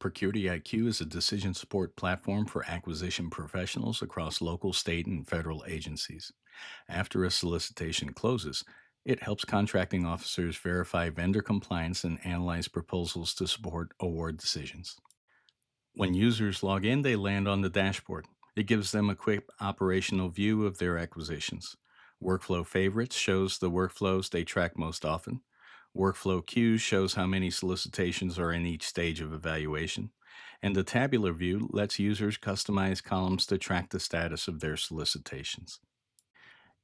Procurity IQ is a decision support platform for acquisition professionals across local, state, and federal agencies. After a solicitation closes, it helps contracting officers verify vendor compliance and analyze proposals to support award decisions. When users log in, they land on the dashboard. It gives them a quick operational view of their acquisitions. Workflow Favorites shows the workflows they track most often. Workflow Queues shows how many solicitations are in each stage of evaluation. And the tabular view lets users customize columns to track the status of their solicitations.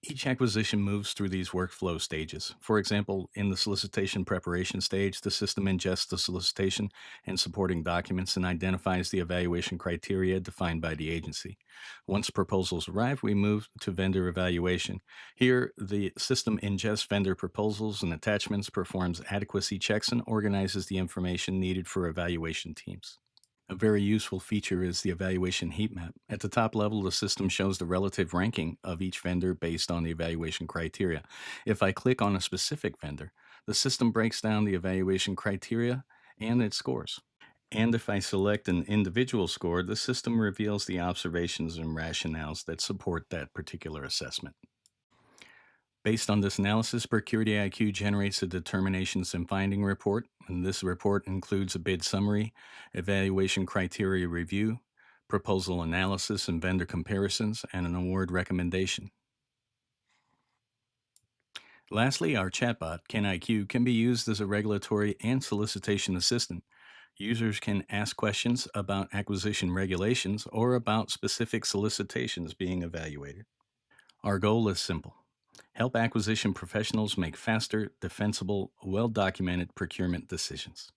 Each acquisition moves through these workflow stages. For example, in the solicitation preparation stage, the system ingests the solicitation and supporting documents and identifies the evaluation criteria defined by the agency. Once proposals arrive, we move to vendor evaluation. Here, the system ingests vendor proposals and attachments, performs adequacy checks, and organizes the information needed for evaluation teams. A very useful feature is the evaluation heat map. At the top level, the system shows the relative ranking of each vendor based on the evaluation criteria. If I click on a specific vendor, the system breaks down the evaluation criteria and its scores. And if I select an individual score, the system reveals the observations and rationales that support that particular assessment. Based on this analysis, Procurity IQ generates a determinations and finding report, and this report includes a bid summary, evaluation criteria review, proposal analysis and vendor comparisons, and an award recommendation. Lastly, our chatbot, CanIQ, can be used as a regulatory and solicitation assistant. Users can ask questions about acquisition regulations or about specific solicitations being evaluated. Our goal is simple: help acquisition professionals make faster, defensible, well documented procurement decisions.